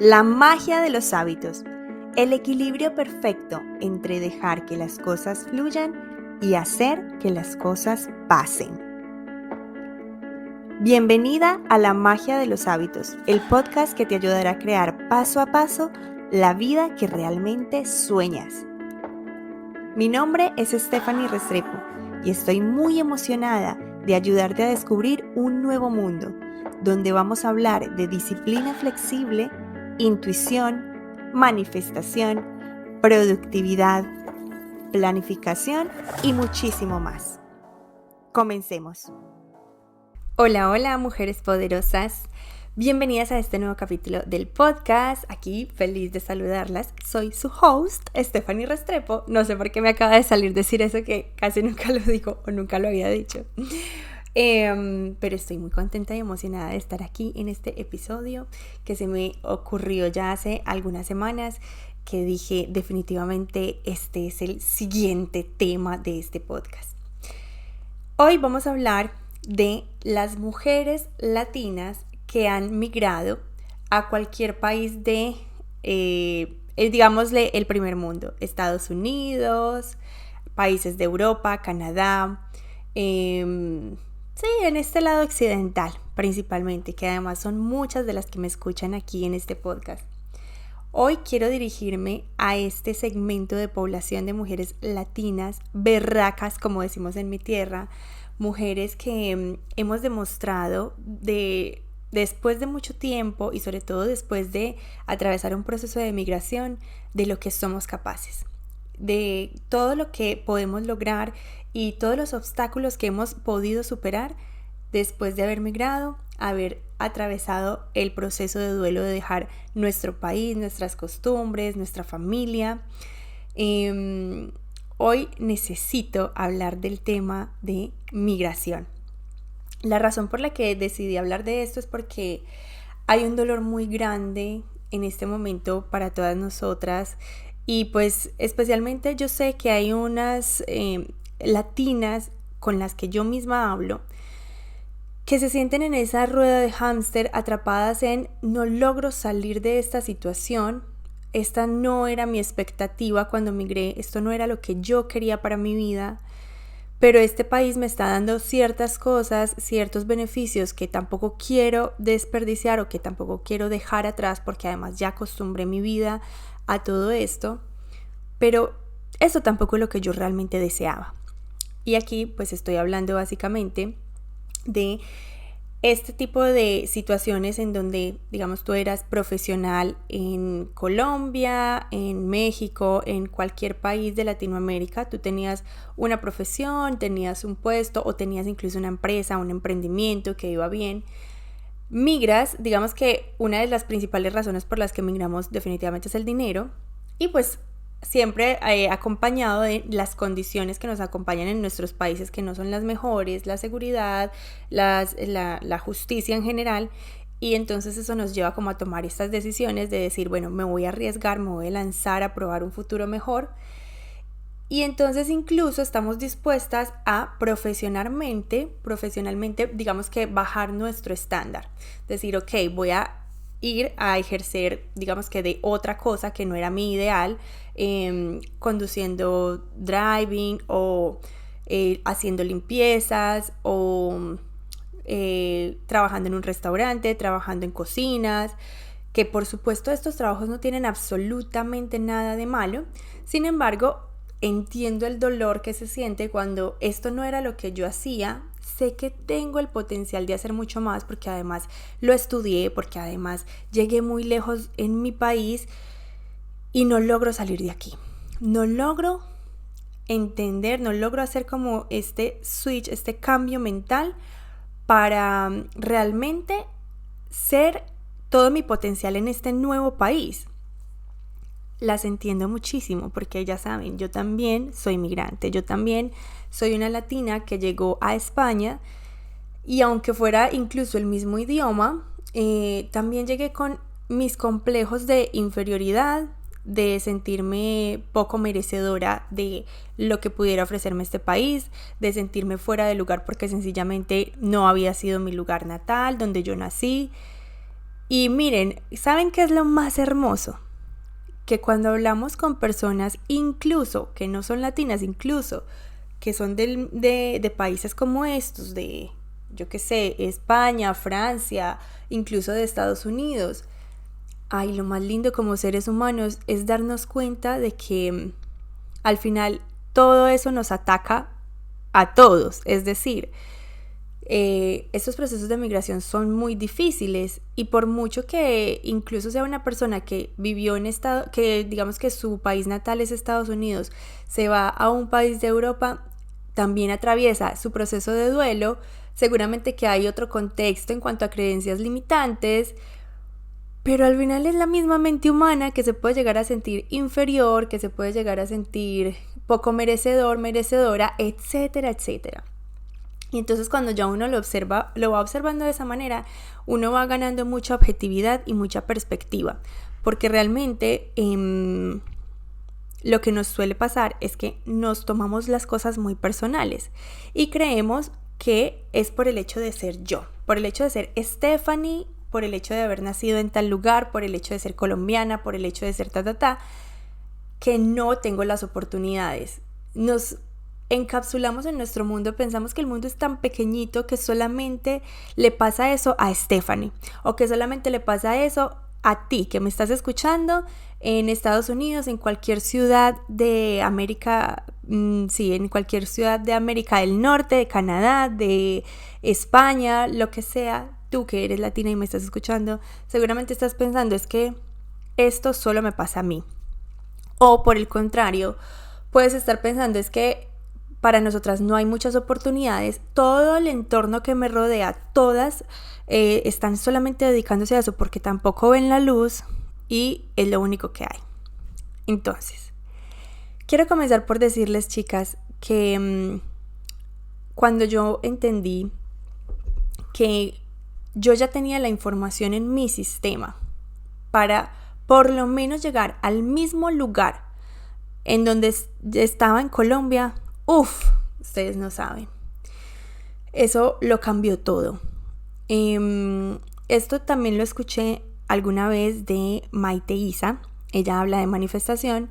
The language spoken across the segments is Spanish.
La magia de los hábitos, el equilibrio perfecto entre dejar que las cosas fluyan y hacer que las cosas pasen. Bienvenida a La magia de los hábitos, el podcast que te ayudará a crear paso a paso la vida que realmente sueñas. Mi nombre es Stephanie Restrepo y estoy muy emocionada de ayudarte a descubrir un nuevo mundo, donde vamos a hablar de disciplina flexible, intuición, manifestación, productividad, planificación y muchísimo más. Comencemos. Hola, mujeres poderosas. Bienvenidas a este nuevo capítulo del podcast. Aquí feliz de saludarlas. Soy su host, Stephanie Restrepo. No sé por qué me acaba de salir decir eso que casi nunca lo digo o nunca lo había dicho. Pero estoy muy contenta y emocionada de estar aquí en este episodio que se me ocurrió ya hace algunas semanas, que dije definitivamente este es el siguiente tema de este podcast. Hoy vamos a hablar de las mujeres latinas que han migrado a cualquier país de, digámosle, el primer mundo. Estados Unidos, países de Europa, Canadá, sí, en este lado occidental principalmente, que además son muchas de las que me escuchan aquí en este podcast. Hoy quiero dirigirme a este segmento de población de mujeres latinas, berracas, como decimos en mi tierra, mujeres que hemos demostrado después de mucho tiempo y sobre todo después de atravesar un proceso de migración, de lo que somos capaces, de todo lo que podemos lograr y todos los obstáculos que hemos podido superar después de haber migrado, haber atravesado el proceso de duelo de dejar nuestro país, nuestras costumbres, nuestra familia. Hoy necesito hablar del tema de migración. La razón por la que decidí hablar de esto es porque hay un dolor muy grande en este momento para todas nosotras y pues especialmente yo sé que hay unas latinas con las que yo misma hablo que se sienten en esa rueda de hámster atrapadas en no logro salir de esta situación. Esta no era mi expectativa cuando migré, esto no era lo que yo quería para mi vida, pero este país me está dando ciertas cosas, ciertos beneficios que tampoco quiero desperdiciar o que tampoco quiero dejar atrás porque además ya acostumbré mi vida a todo esto, pero eso tampoco es lo que yo realmente deseaba. Y aquí pues estoy hablando básicamente de este tipo de situaciones en donde, digamos, tú eras profesional en Colombia, en México, en cualquier país de Latinoamérica, tú tenías una profesión, tenías un puesto o tenías incluso una empresa, un emprendimiento que iba bien. Migras, digamos que una de las principales razones por las que migramos definitivamente es el dinero y pues siempre acompañado de las condiciones que nos acompañan en nuestros países que no son las mejores, la seguridad, la justicia en general, y entonces eso nos lleva como a tomar estas decisiones de decir, bueno, me voy a arriesgar, me voy a lanzar a probar un futuro mejor, y entonces incluso estamos dispuestas a profesionalmente, digamos que bajar nuestro estándar, decir, ok, voy a ir a ejercer, digamos que de otra cosa que no era mi ideal, conduciendo driving o haciendo limpiezas o trabajando en un restaurante, trabajando en cocinas, que por supuesto estos trabajos no tienen absolutamente nada de malo. Sin embargo, entiendo el dolor que se siente cuando esto no era lo que yo hacía. Sé que tengo el potencial de hacer mucho más porque además lo estudié, porque además llegué muy lejos en mi país y no logro salir de aquí. No logro entender, no logro hacer como este switch, este cambio mental para realmente ser todo mi potencial en este nuevo país. Las entiendo muchísimo porque ya saben, yo también soy migrante, yo también soy una latina que llegó a España y aunque fuera incluso el mismo idioma, también llegué con mis complejos de inferioridad, de sentirme poco merecedora de lo que pudiera ofrecerme este país, de sentirme fuera de lugar porque sencillamente no había sido mi lugar natal, donde yo nací. Y miren, ¿saben qué es lo más hermoso? Que cuando hablamos con personas, incluso que no son latinas, incluso que son de países como estos, de, yo qué sé, España, Francia, incluso de Estados Unidos, ay, lo más lindo como seres humanos es darnos cuenta de que al final todo eso nos ataca a todos. Es decir, estos procesos de migración son muy difíciles y por mucho que incluso sea una persona que vivió en estado, que digamos que su país natal es Estados Unidos, se va a un país de Europa, también atraviesa su proceso de duelo, seguramente que hay otro contexto en cuanto a creencias limitantes, pero al final es la misma mente humana que se puede llegar a sentir inferior, que se puede llegar a sentir poco merecedor, merecedora, etcétera, etcétera. Y entonces cuando ya uno lo observa, lo va observando de esa manera, uno va ganando mucha objetividad y mucha perspectiva, porque realmente lo que nos suele pasar es que nos tomamos las cosas muy personales y creemos que es por el hecho de ser yo, por el hecho de ser Stephanie, por el hecho de haber nacido en tal lugar, por el hecho de ser colombiana, por el hecho de ser que no tengo las oportunidades. Nos encapsulamos en nuestro mundo, pensamos que el mundo es tan pequeñito que solamente le pasa eso a Stephanie o que solamente le pasa eso a ti que me estás escuchando en Estados Unidos, en cualquier ciudad de América, en cualquier ciudad de América del Norte, de Canadá, de España, lo que sea. Tú que eres latina y me estás escuchando, seguramente estás pensando es que esto solo me pasa a mí. O por el contrario, puedes estar pensando es que para nosotras no hay muchas oportunidades, todo el entorno que me rodea, todas están solamente dedicándose a eso porque tampoco ven la luz y es lo único que hay. Entonces, quiero comenzar por decirles, chicas, que cuando yo entendí que yo ya tenía la información en mi sistema para por lo menos llegar al mismo lugar en donde estaba en Colombia, ustedes no saben. Eso lo cambió todo. Esto también lo escuché alguna vez de Maite Isa. Ella habla de manifestación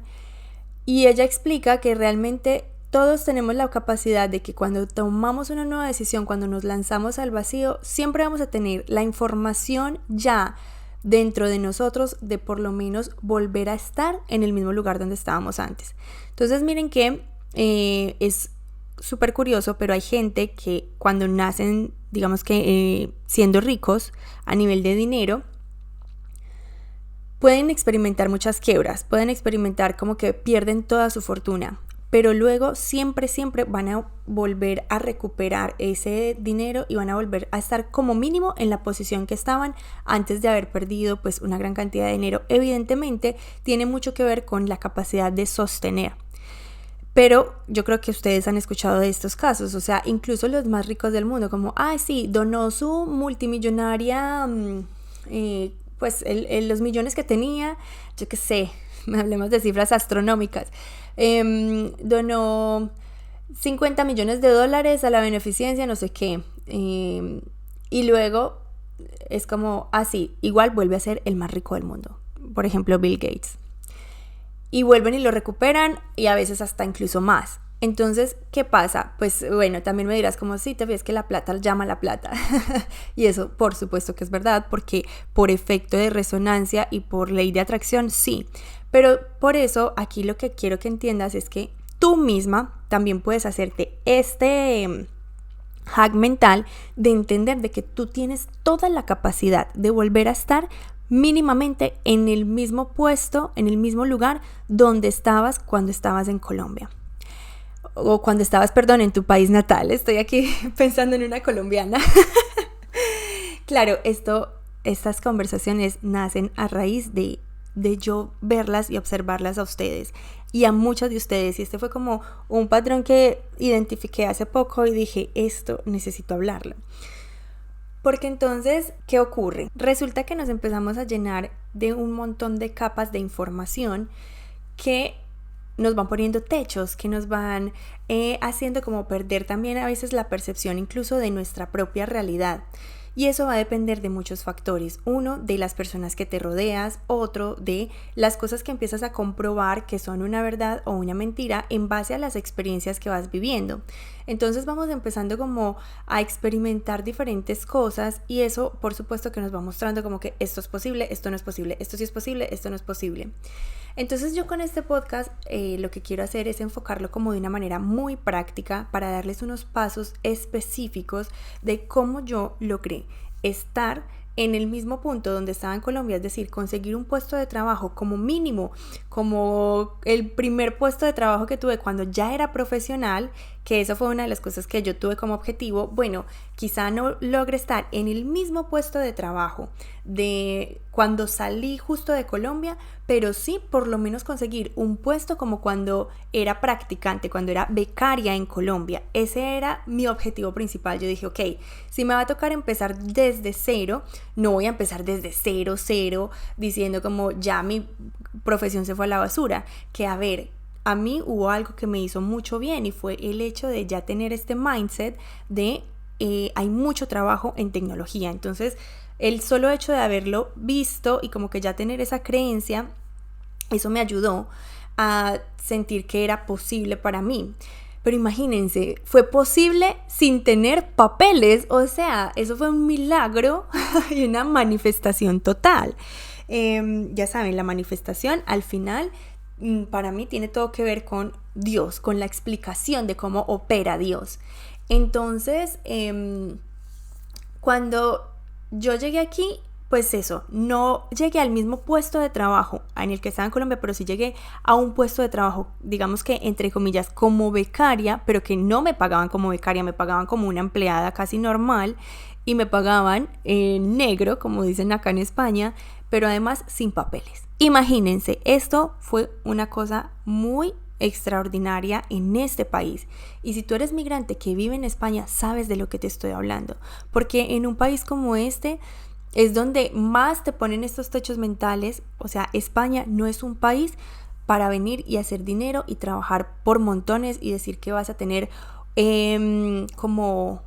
y ella explica que realmente todos tenemos la capacidad de que cuando tomamos una nueva decisión, cuando nos lanzamos al vacío, siempre vamos a tener la información ya dentro de nosotros de por lo menos volver a estar en el mismo lugar donde estábamos antes. Entonces miren que es súper curioso, pero hay gente que cuando nacen, digamos que siendo ricos a nivel de dinero, pueden experimentar muchas quiebras, pueden experimentar como que pierden toda su fortuna, pero luego siempre van a volver a recuperar ese dinero y van a volver a estar como mínimo en la posición que estaban antes de haber perdido pues una gran cantidad de dinero. Evidentemente tiene mucho que ver con la capacidad de sostener. Pero yo creo que ustedes han escuchado de estos casos, o sea, incluso los más ricos del mundo, como, sí, donó su multimillonaria, pues los millones que tenía, yo qué sé, hablemos de cifras astronómicas, donó 50 millones de dólares a la beneficencia, no sé qué, y luego es como, sí, igual vuelve a ser el más rico del mundo, por ejemplo, Bill Gates. Y vuelven y lo recuperan y a veces hasta incluso más. Entonces, ¿qué pasa? Pues bueno, también me dirás como sí, te ves que la plata llama a la plata. Y eso por supuesto que es verdad, porque por efecto de resonancia y por ley de atracción, sí. Pero por eso aquí lo que quiero que entiendas es que tú misma también puedes hacerte este hack mental de entender de que tú tienes toda la capacidad de volver a estar mínimamente en el mismo puesto, en el mismo lugar donde estabas cuando estabas en Colombia. O cuando estabas, en tu país natal. Estoy aquí pensando en una colombiana. Claro, estas conversaciones nacen a raíz de yo verlas y observarlas a ustedes y a muchas de ustedes. Y este fue como un patrón que identifiqué hace poco y dije, esto necesito hablarlo. Porque entonces, ¿qué ocurre? Resulta que nos empezamos a llenar de un montón de capas de información que nos van poniendo techos, que nos van haciendo como perder también a veces la percepción incluso de nuestra propia realidad. y eso va a depender de muchos factores. Uno, de las personas que te rodeas, otro, de las cosas que empiezas a comprobar que son una verdad o una mentira en base a las experiencias que vas viviendo. Entonces vamos empezando como a experimentar diferentes cosas y eso por supuesto que nos va mostrando como que esto es posible, esto no es posible, esto sí es posible, esto no es posible. Entonces yo con este podcast lo que quiero hacer es enfocarlo como de una manera muy práctica para darles unos pasos específicos de cómo yo logré estar en el mismo punto donde estaba en Colombia, es decir, conseguir un puesto de trabajo como mínimo, como el primer puesto de trabajo que tuve cuando ya era profesional, que eso fue una de las cosas que yo tuve como objetivo. Bueno, quizá no logre estar en el mismo puesto de trabajo de cuando salí justo de Colombia, pero sí por lo menos conseguir un puesto como cuando era practicante, cuando era becaria en Colombia. Ese era mi objetivo principal. Yo dije, ok, si me va a tocar empezar desde cero, no voy a empezar desde cero, diciendo como ya mi profesión se fue a la basura. Que a ver, a mí hubo algo que me hizo mucho bien y fue el hecho de ya tener este mindset de hay mucho trabajo en tecnología. Entonces, el solo hecho de haberlo visto y como que ya tener esa creencia, eso me ayudó a sentir que era posible para mí. Pero imagínense, fue posible sin tener papeles, o sea, eso fue un milagro y una manifestación total. Ya saben, la manifestación al final para mí tiene todo que ver con Dios, con la explicación de cómo opera Dios. Entonces, cuando yo llegué aquí, pues eso, no llegué al mismo puesto de trabajo en el que estaba en Colombia, pero sí llegué a un puesto de trabajo, digamos que entre comillas, como becaria, pero que no me pagaban como becaria, me pagaban como una empleada casi normal y me pagaban en negro, como dicen acá en España, pero además sin papeles. Imagínense, esto fue una cosa muy extraordinaria en este país. Y si tú eres migrante que vive en España, sabes de lo que te estoy hablando, porque en un país como este es donde más te ponen estos techos mentales. O sea, España no es un país para venir y hacer dinero y trabajar por montones y decir que vas a tener como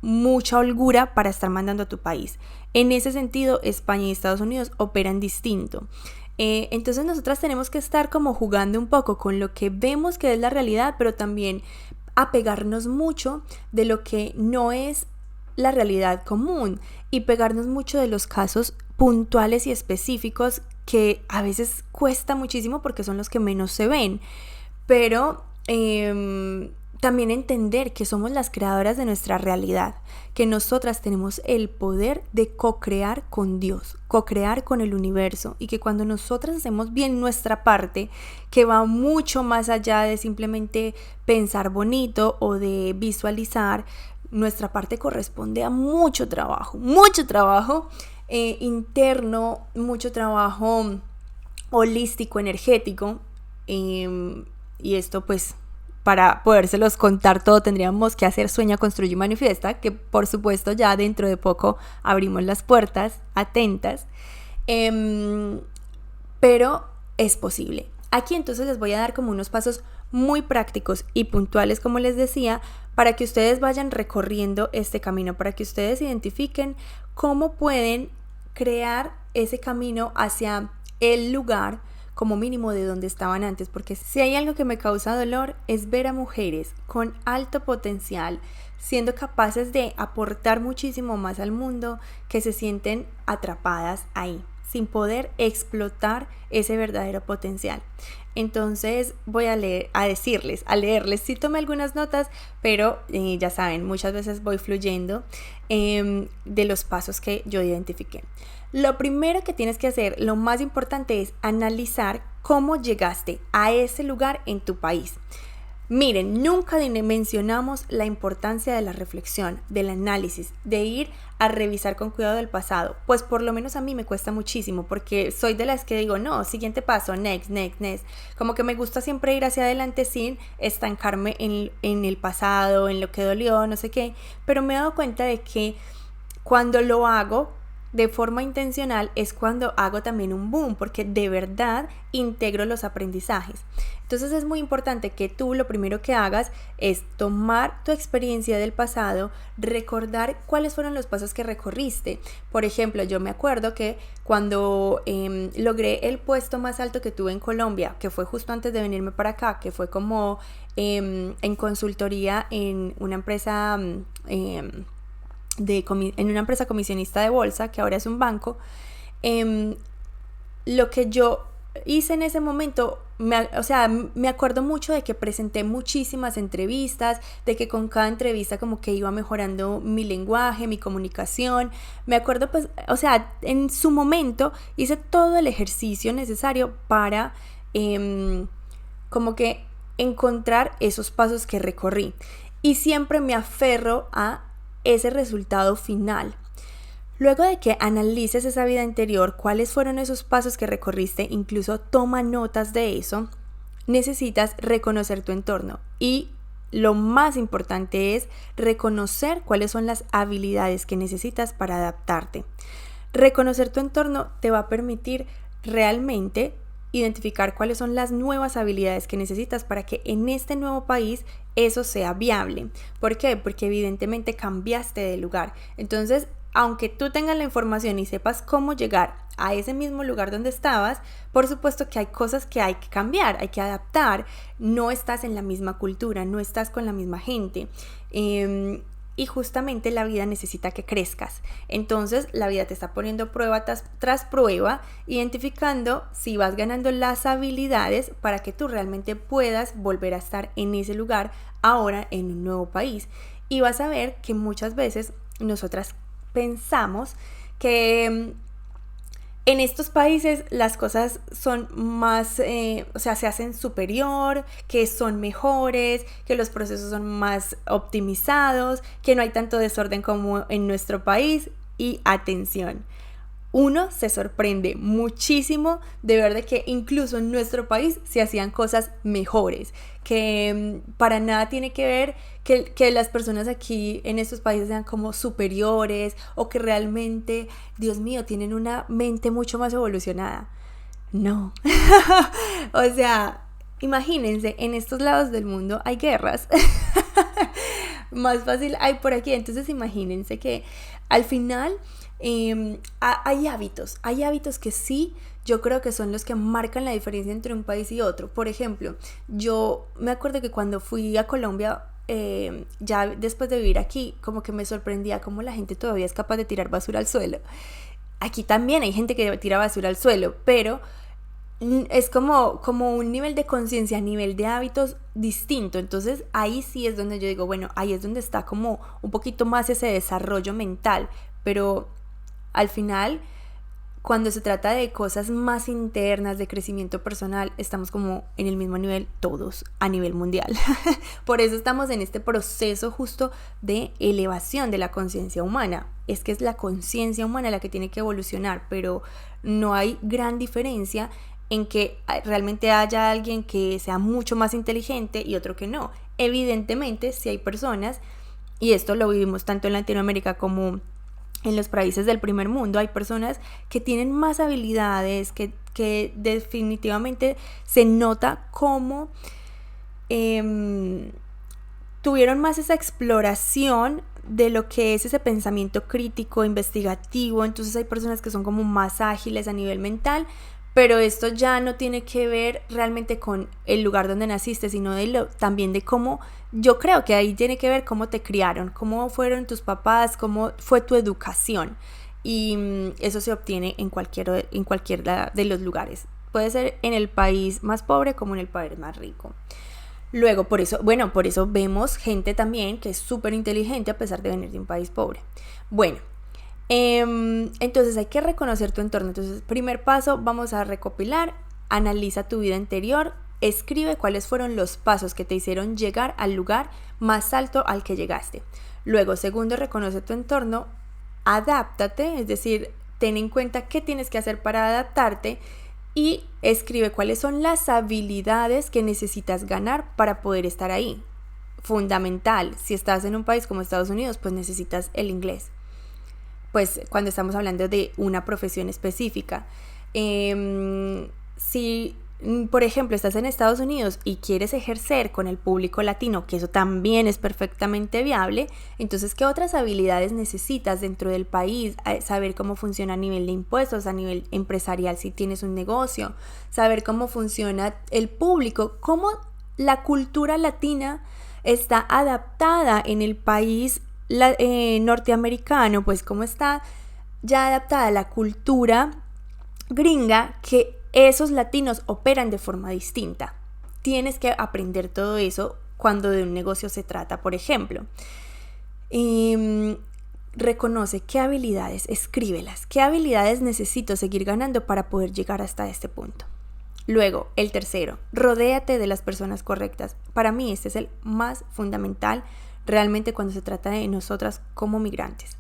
mucha holgura para estar mandando a tu país. En ese sentido, España y Estados Unidos operan distinto. Entonces nosotras tenemos que estar como jugando un poco con lo que vemos que es la realidad, pero también apegarnos mucho de lo que no es la realidad común y pegarnos mucho de los casos puntuales y específicos que a veces cuesta muchísimo porque son los que menos se ven, pero también entender que somos las creadoras de nuestra realidad, que nosotras tenemos el poder de co-crear con Dios, co-crear con el universo, y que cuando nosotras hacemos bien nuestra parte, que va mucho más allá de simplemente pensar bonito o de visualizar, nuestra parte corresponde a mucho trabajo interno, mucho trabajo holístico, energético, y esto pues para podérselos contar todo tendríamos que hacer Sueña, Construye y Manifiesta, que por supuesto ya dentro de poco abrimos las puertas, atentas, pero es posible. Aquí entonces les voy a dar como unos pasos muy prácticos y puntuales, como les decía, para que ustedes vayan recorriendo este camino, para que ustedes identifiquen cómo pueden crear ese camino hacia el lugar como mínimo de donde estaban antes, porque si hay algo que me causa dolor es ver a mujeres con alto potencial siendo capaces de aportar muchísimo más al mundo, que se sienten atrapadas ahí, sin poder explotar ese verdadero potencial. Entonces voy a leerles, sí tomé algunas notas, pero ya saben, muchas veces voy fluyendo de los pasos que yo identifiqué. Lo primero que tienes que hacer, lo más importante, es analizar cómo llegaste a ese lugar en tu país. Miren, nunca mencionamos la importancia de la reflexión, del análisis, de ir a revisar con cuidado el pasado. Pues por lo menos a mí me cuesta muchísimo, porque soy de las que digo, no, siguiente paso, next. Como que me gusta siempre ir hacia adelante sin estancarme en el pasado, en lo que dolió, no sé qué. Pero me he dado cuenta de que cuando lo hago, de forma intencional es cuando hago también un boom, porque de verdad integro los aprendizajes. Entonces es muy importante que tú lo primero que hagas es tomar tu experiencia del pasado, recordar cuáles fueron los pasos que recorriste. Por ejemplo, yo me acuerdo que cuando logré el puesto más alto que tuve en Colombia, que fue justo antes de venirme para acá, que fue como en consultoría en una empresa en una empresa comisionista de bolsa, que ahora es un banco, lo que yo hice en ese momento, me acuerdo mucho de que presenté muchísimas entrevistas, de que con cada entrevista como que iba mejorando mi lenguaje, mi comunicación. Me acuerdo, pues, en su momento hice todo el ejercicio necesario para como que encontrar esos pasos que recorrí. Y siempre me aferro a ese resultado final. Luego de que analices esa vida interior, cuáles fueron esos pasos que recorriste, incluso toma notas de eso, necesitas reconocer tu entorno. Y lo más importante es reconocer cuáles son las habilidades que necesitas para adaptarte. Reconocer tu entorno te va a permitir realmente identificar cuáles son las nuevas habilidades que necesitas para que en este nuevo país eso sea viable. ¿Por qué? Porque evidentemente cambiaste de lugar. Entonces, aunque tú tengas la información y sepas cómo llegar a ese mismo lugar donde estabas, por supuesto que hay cosas que hay que cambiar, hay que adaptar. No estás en la misma cultura, no estás con la misma gente. Y justamente la vida necesita que crezcas. Entonces la vida te está poniendo prueba tras prueba, identificando si vas ganando las habilidades para que tú realmente puedas volver a estar en ese lugar ahora en un nuevo país. Y vas a ver que muchas veces nosotras pensamos que en estos países las cosas son más, se hacen superior, que son mejores, que los procesos son más optimizados, que no hay tanto desorden como en nuestro país. Y atención, uno se sorprende muchísimo de ver de que incluso en nuestro país se hacían cosas mejores, que para nada tiene que ver que las personas aquí en estos países sean como superiores o que realmente, Dios mío, tienen una mente mucho más evolucionada. No. O sea, imagínense, en estos lados del mundo hay guerras. Más fácil hay por aquí. Entonces imagínense que al final hay hábitos que sí, yo creo que son los que marcan la diferencia entre un país y otro. Por ejemplo, yo me acuerdo que cuando fui a Colombia, ya después de vivir aquí, como que me sorprendía cómo la gente todavía es capaz de tirar basura al suelo. Aquí también hay gente que tira basura al suelo, pero es como un nivel de conciencia, nivel de hábitos distinto. Entonces ahí sí es donde yo digo, bueno, ahí es donde está como un poquito más ese desarrollo mental. Pero al final, cuando se trata de cosas más internas, de crecimiento personal, estamos como en el mismo nivel todos a nivel mundial. Por eso estamos en este proceso justo de elevación de la conciencia humana. Es que es la conciencia humana la que tiene que evolucionar, pero no hay gran diferencia en que realmente haya alguien que sea mucho más inteligente y otro que no. Evidentemente, si hay personas, y esto lo vivimos tanto en Latinoamérica como en los países del primer mundo, hay personas que tienen más habilidades, que definitivamente se nota cómo tuvieron más esa exploración de lo que es ese pensamiento crítico, investigativo. Entonces hay personas que son como más ágiles a nivel mental, pero esto ya no tiene que ver realmente con el lugar donde naciste, sino también de cómo, yo creo que ahí tiene que ver cómo te criaron, cómo fueron tus papás, cómo fue tu educación. Y eso se obtiene en cualquiera de los lugares. Puede ser en el país más pobre como en el país más rico. Luego, por eso vemos gente también que es súper inteligente a pesar de venir de un país pobre. Bueno, entonces hay que reconocer tu entorno. Entonces, primer paso, vamos a recopilar, analiza tu vida interior, escribe cuáles fueron los pasos que te hicieron llegar al lugar más alto al que llegaste. Luego, segundo, reconoce tu entorno, adáptate, es decir, ten en cuenta qué tienes que hacer para adaptarte y escribe cuáles son las habilidades que necesitas ganar para poder estar ahí. Fundamental, si estás en un país como Estados Unidos, pues necesitas el inglés. pues cuando estamos hablando de una profesión específica. Si, por ejemplo, estás en Estados Unidos y quieres ejercer con el público latino, que eso también es perfectamente viable, entonces, ¿qué otras habilidades necesitas dentro del país? Saber cómo funciona a nivel de impuestos, a nivel empresarial si tienes un negocio, saber cómo funciona el público, cómo la cultura latina está adaptada en el país norteamericano, pues cómo está ya adaptada a la cultura gringa, que esos latinos operan de forma distinta. Tienes que aprender todo eso cuando de un negocio se trata, por ejemplo. Reconoce qué habilidades, escríbelas, qué habilidades necesito seguir ganando para poder llegar hasta este punto. Luego, el tercero, rodéate de las personas correctas. Para mí este es el más fundamental realmente cuando se trata de nosotras como migrantes.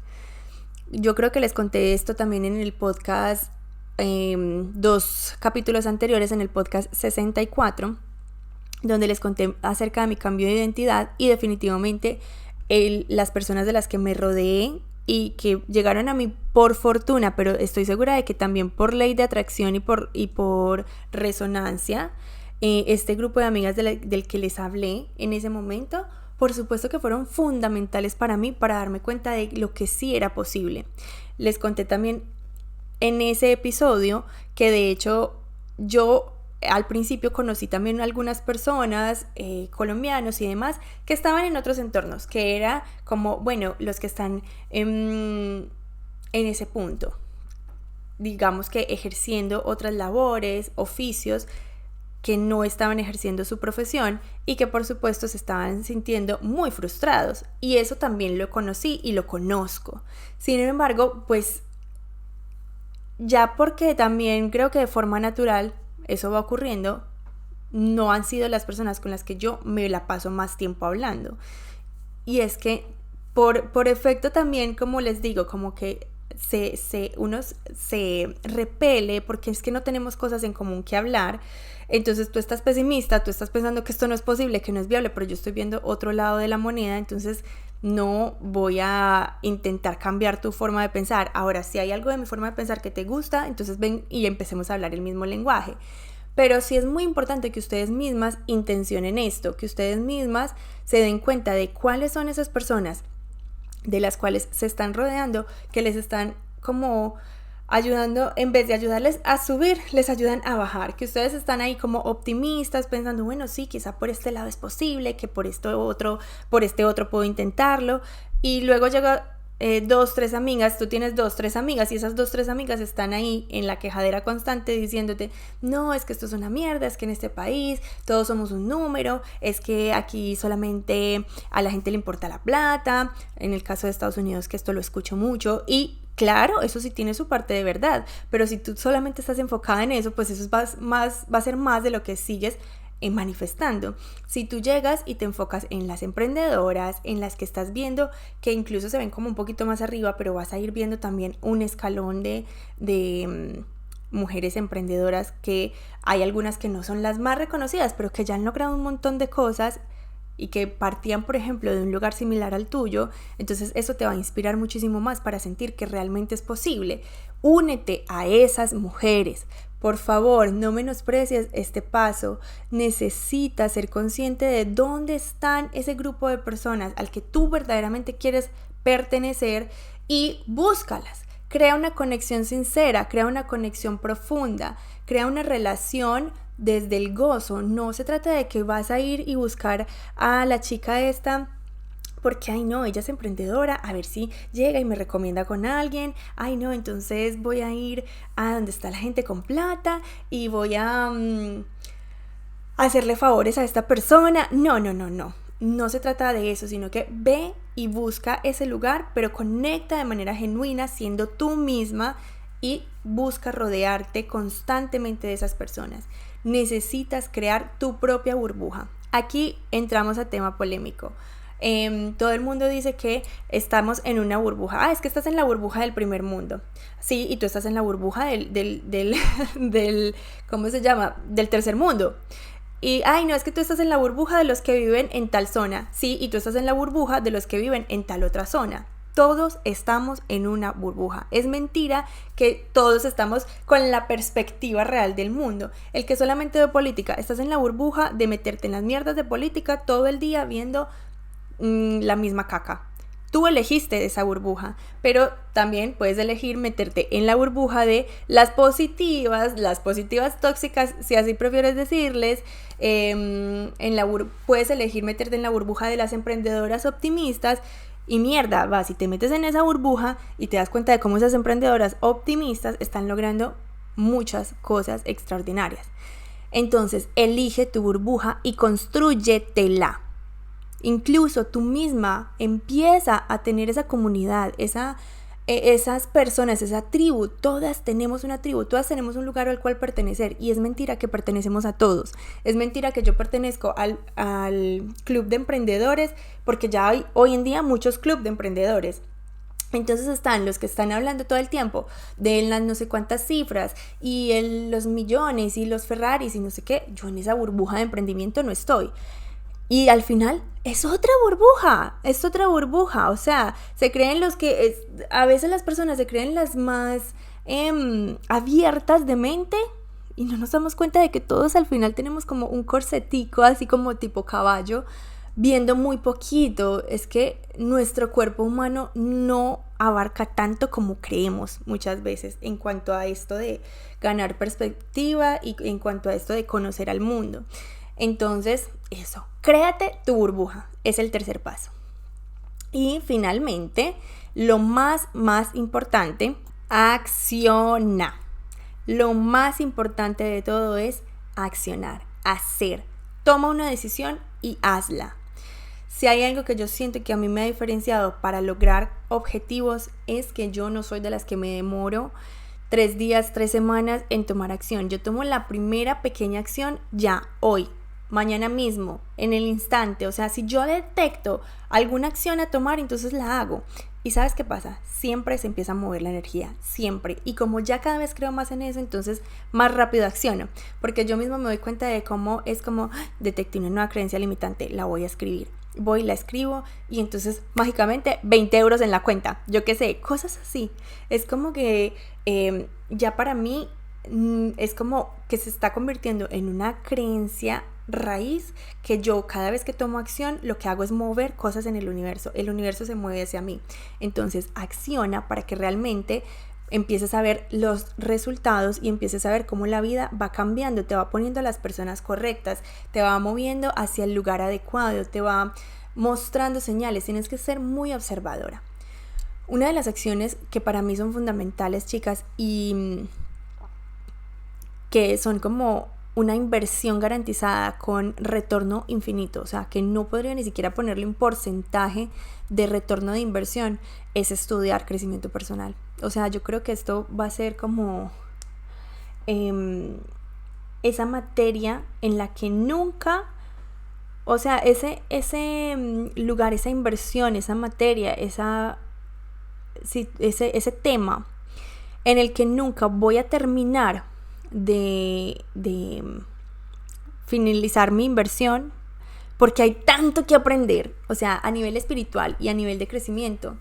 Yo creo que les conté esto también en el podcast, 2 capítulos anteriores, en el podcast 64, donde les conté acerca de mi cambio de identidad, y definitivamente las personas de las que me rodeé y que llegaron a mí por fortuna, pero estoy segura de que también por ley de atracción y por resonancia, este grupo de amigas del que les hablé en ese momento, por supuesto que fueron fundamentales para mí, para darme cuenta de lo que sí era posible. Les conté también en ese episodio que de hecho yo al principio conocí también algunas personas, colombianos y demás, que estaban en otros entornos, que era como, bueno, los que están en ese punto, digamos que ejerciendo otras labores, oficios, que no estaban ejerciendo su profesión y que por supuesto se estaban sintiendo muy frustrados, y eso también lo conocí y lo conozco. Sin embargo, pues ya, porque también creo que de forma natural eso va ocurriendo, no han sido las personas con las que yo me la paso más tiempo hablando. Y es que por efecto también, como les digo, como que uno se repele, porque es que no tenemos cosas en común que hablar. Entonces tú estás pesimista, tú estás pensando que esto no es posible, que no es viable, pero yo estoy viendo otro lado de la moneda, entonces no voy a intentar cambiar tu forma de pensar. Ahora, si hay algo de mi forma de pensar que te gusta, entonces ven y empecemos a hablar el mismo lenguaje. Pero sí es muy importante que ustedes mismas intencionen esto, que ustedes mismas se den cuenta de cuáles son esas personas de las cuales se están rodeando, que les están como ayudando, en vez de ayudarles a subir, les ayudan a bajar, que ustedes están ahí como optimistas pensando, bueno, sí, quizá por este lado es posible, que por este otro puedo intentarlo, y luego llega 2-3 amigas, tú tienes 2-3 amigas, y esas 2-3 amigas están ahí en la quejadera constante diciéndote, no, es que esto es una mierda, es que en este país todos somos un número, es que aquí solamente a la gente le importa la plata, en el caso de Estados Unidos, que esto lo escucho mucho, y claro, eso sí tiene su parte de verdad, pero si tú solamente estás enfocada en eso, pues eso va a ser más de lo que sigues manifestando. Si tú llegas y te enfocas en las emprendedoras, en las que estás viendo que incluso se ven como un poquito más arriba, pero vas a ir viendo también un escalón de mujeres emprendedoras, que hay algunas que no son las más reconocidas, pero que ya han logrado un montón de cosas y que partían, por ejemplo, de un lugar similar al tuyo, entonces eso te va a inspirar muchísimo más para sentir que realmente es posible. Únete a esas mujeres. Por favor, no menosprecies este paso. Necesitas ser consciente de dónde están ese grupo de personas al que tú verdaderamente quieres pertenecer y búscalas. Crea una conexión sincera, crea una conexión profunda, crea una relación desde el gozo. No se trata de que vas a ir y buscar a la chica esta porque, ay no, ella es emprendedora, a ver si llega y me recomienda con alguien, ay no, entonces voy a ir a donde está la gente con plata y voy a hacerle favores a esta persona. No se trata de eso, sino que ve y busca ese lugar, pero conecta de manera genuina, siendo tú misma, y busca rodearte constantemente de esas personas. Necesitas crear tu propia burbuja. Aquí entramos a tema polémico. Todo el mundo dice que estamos en una burbuja. Es que estás en la burbuja del primer mundo. Sí, y tú estás en la burbuja del ¿cómo se llama? Del tercer mundo. Y, ay, no, es que tú estás en la burbuja de los que viven en tal zona. Sí, y tú estás en la burbuja de los que viven en tal otra zona. Todos estamos en una burbuja. Es mentira que todos estamos con la perspectiva real del mundo. El que solamente ve política, estás en la burbuja de meterte en las mierdas de política todo el día viendo la misma caca. Tú elegiste esa burbuja, pero también puedes elegir meterte en la burbuja de las positivas tóxicas, si así prefieres decirles. Puedes elegir meterte en la burbuja de las emprendedoras optimistas. Y mierda, vas y te metes en esa burbuja y te das cuenta de cómo esas emprendedoras optimistas están logrando muchas cosas extraordinarias. Entonces, elige tu burbuja y constrúyetela. Incluso tú misma empieza a tener esa comunidad, esas personas, esa tribu. Todas tenemos una tribu, todas tenemos un lugar al cual pertenecer, y es mentira que pertenecemos a todos. Es mentira que yo pertenezco al club de emprendedores, porque ya hay hoy en día muchos clubes de emprendedores. Entonces están los que están hablando todo el tiempo de las no sé cuántas cifras y los millones y los Ferraris y no sé qué. Yo en esa burbuja de emprendimiento no estoy. Y al final es otra burbuja, o sea, se creen a veces las personas se creen las más abiertas de mente, y no nos damos cuenta de que todos al final tenemos como un corsetico, así como tipo caballo, viendo muy poquito. Es que nuestro cuerpo humano no abarca tanto como creemos muchas veces en cuanto a esto de ganar perspectiva y en cuanto a esto de conocer al mundo. Entonces, eso, créate tu burbuja, es el tercer paso. Y finalmente, lo más importante, acciona. Lo más importante de todo es accionar, hacer. Toma una decisión y hazla. Si hay algo que yo siento que a mí me ha diferenciado para lograr objetivos, es que yo no soy de las que me demoro 3 días, 3 semanas en tomar acción. Yo tomo la primera pequeña acción ya, hoy, mañana mismo, en el instante. O sea, si yo detecto alguna acción a tomar, entonces la hago. ¿Y sabes qué pasa? Siempre se empieza a mover la energía, siempre. Y como ya cada vez creo más en eso, entonces más rápido acciono. Porque yo mismo me doy cuenta de cómo es como, detecté una nueva creencia limitante, la voy a escribir. Voy, la escribo y entonces mágicamente 20 euros en la cuenta. Yo qué sé, cosas así. Es como que ya para mí es como que se está convirtiendo en una creencia raíz, que yo cada vez que tomo acción lo que hago es mover cosas en el universo se mueve hacia mí. Entonces acciona para que realmente empieces a ver los resultados y empieces a ver cómo la vida va cambiando, te va poniendo a las personas correctas, te va moviendo hacia el lugar adecuado, te va mostrando señales. Tienes que ser muy observadora. Una de las acciones que para mí son fundamentales, chicas, y que son como una inversión garantizada con retorno infinito, o sea, que no podría ni siquiera ponerle un porcentaje de retorno de inversión, es estudiar crecimiento personal. O sea, yo creo que esto va a ser como esa materia en la que nunca, o sea, ese lugar, esa inversión, esa materia, ese tema en el que nunca voy a terminar de finalizar mi inversión, porque hay tanto que aprender, o sea, a nivel espiritual y a nivel de crecimiento,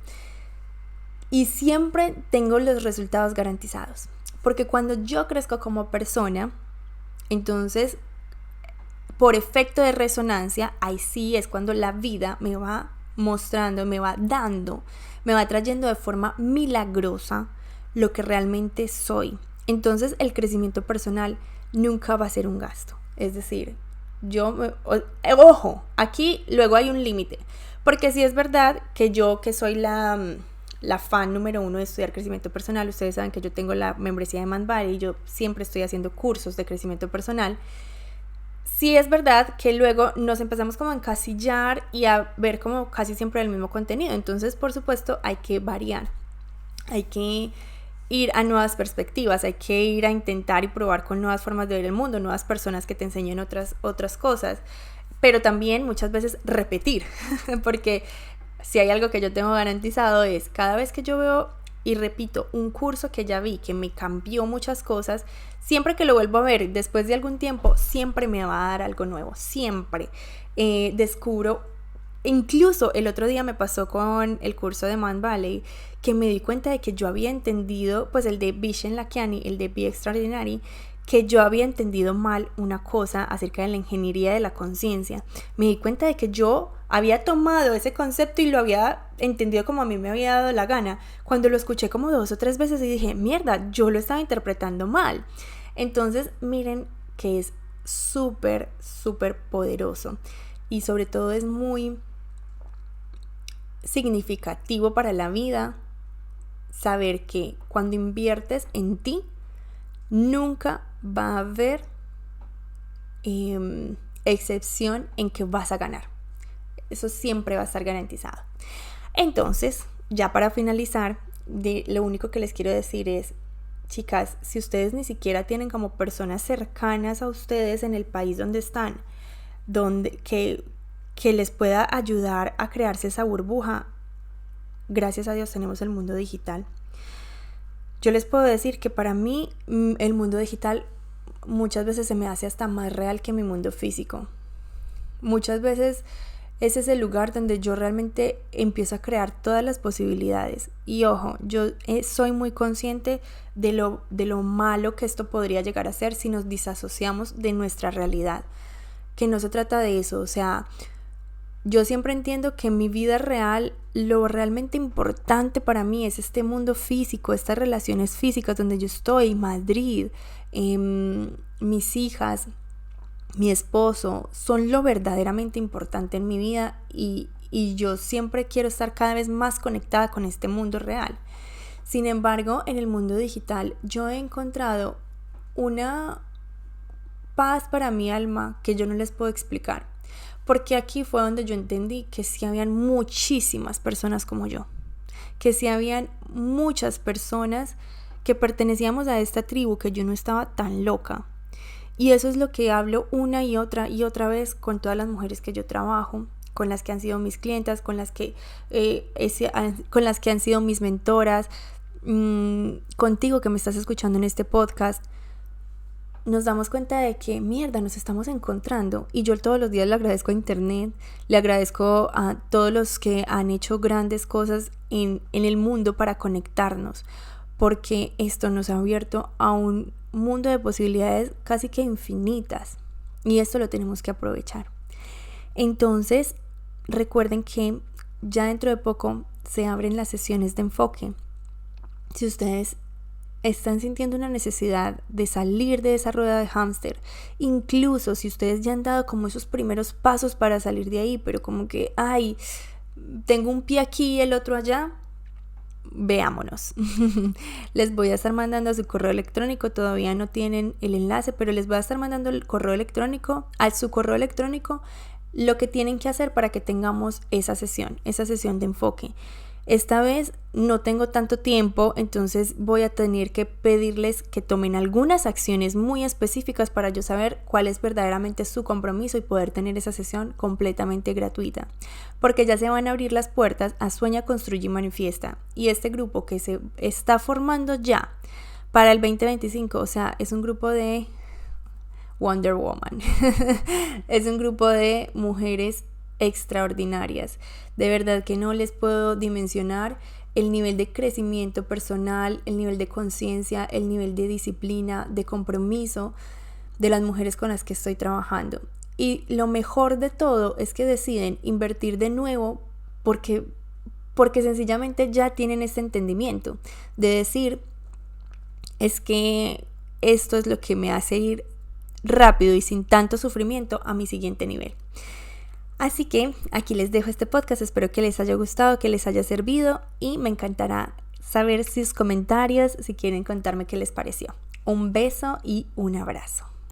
y siempre tengo los resultados garantizados, porque cuando yo crezco como persona, entonces por efecto de resonancia, ahí sí es cuando la vida me va mostrando, me va dando, me va trayendo de forma milagrosa lo que realmente soy. Entonces el crecimiento personal nunca va a ser un gasto. Es decir, ojo, aquí luego hay un límite. Porque sí es verdad que yo, que soy la fan número 1 de estudiar crecimiento personal, ustedes saben que yo tengo la membresía de Mindvalley y yo siempre estoy haciendo cursos de crecimiento personal. Sí es verdad que luego nos empezamos como a encasillar y a ver como casi siempre el mismo contenido. Entonces, por supuesto, hay que variar. Hay que ir a nuevas perspectivas, hay que ir a intentar y probar con nuevas formas de ver el mundo, nuevas personas que te enseñen otras cosas, pero también muchas veces repetir, porque si hay algo que yo tengo garantizado es cada vez que yo veo y repito un curso que ya vi, que me cambió muchas cosas, siempre que lo vuelvo a ver después de algún tiempo, siempre me va a dar algo nuevo, siempre descubro Incluso el otro día me pasó con el curso de Man Valley, que me di cuenta de que yo había entendido, pues el de Vishen Lakhiani, el de Be Extraordinary, que yo había entendido mal una cosa acerca de la ingeniería de la conciencia. Me di cuenta de que yo había tomado ese concepto y lo había entendido como a mí me había dado la gana, cuando lo escuché como 2 o 3 veces y dije, mierda, yo lo estaba interpretando mal. Entonces, miren que es súper, súper poderoso y sobre todo es muy significativo para la vida saber que cuando inviertes en ti, nunca va a haber excepción en que vas a ganar. Eso siempre va a estar garantizado. Entonces, ya para finalizar, lo único que les quiero decir es, chicas, si ustedes ni siquiera tienen como personas cercanas a ustedes en el país donde están, que les pueda ayudar a crearse esa burbuja, gracias a Dios tenemos el mundo digital. Yo les puedo decir que para mí el mundo digital muchas veces se me hace hasta más real que mi mundo físico. Muchas veces ese es el lugar donde yo realmente empiezo a crear todas las posibilidades. Y ojo, yo soy muy consciente de lo malo que esto podría llegar a ser si nos disasociamos de nuestra realidad. Que no se trata de eso, o sea, yo siempre entiendo que en mi vida real lo realmente importante para mí es este mundo físico, estas relaciones físicas donde yo estoy, Madrid, mis hijas, mi esposo, son lo verdaderamente importante en mi vida y yo siempre quiero estar cada vez más conectada con este mundo real. Sin embargo, en el mundo digital yo he encontrado una paz para mi alma que yo no les puedo explicar. Porque aquí fue donde yo entendí que sí habían muchísimas personas como yo, que sí habían muchas personas que pertenecíamos a esta tribu, que yo no estaba tan loca. Y eso es lo que hablo una y otra vez con todas las mujeres que yo trabajo, con las que han sido mis clientas, con las que han sido mis mentoras, contigo que me estás escuchando en este podcast. Nos damos cuenta de que mierda, nos estamos encontrando y yo todos los días le agradezco a internet, le agradezco a todos los que han hecho grandes cosas en el mundo para conectarnos, porque esto nos ha abierto a un mundo de posibilidades casi que infinitas y esto lo tenemos que aprovechar. Entonces, recuerden que ya dentro de poco se abren las sesiones de enfoque. Si ustedes están sintiendo una necesidad de salir de esa rueda de hámster, incluso si ustedes ya han dado como esos primeros pasos para salir de ahí, pero como que, ay, tengo un pie aquí y el otro allá, veámonos. Les voy a estar mandando a su correo electrónico, todavía no tienen el enlace, pero les voy a estar mandando el correo electrónico, a su correo electrónico, lo que tienen que hacer para que tengamos esa sesión de enfoque. Esta vez no tengo tanto tiempo, entonces voy a tener que pedirles que tomen algunas acciones muy específicas para yo saber cuál es verdaderamente su compromiso y poder tener esa sesión completamente gratuita. Porque ya se van a abrir las puertas a Sueña, Construye y Manifiesta. Y este grupo que se está formando ya para el 2025, o sea, es un grupo de Wonder Woman. Es un grupo de mujeres extraordinarias. De verdad que no les puedo dimensionar el nivel de crecimiento personal, el nivel de conciencia, el nivel de disciplina, de compromiso de las mujeres con las que estoy trabajando. Y lo mejor de todo es que deciden invertir de nuevo porque sencillamente ya tienen este entendimiento de decir, es que esto es lo que me hace ir rápido y sin tanto sufrimiento a mi siguiente nivel. Así que aquí les dejo este podcast, espero que les haya gustado, que les haya servido y me encantará saber sus comentarios, si quieren contarme qué les pareció. Un beso y un abrazo.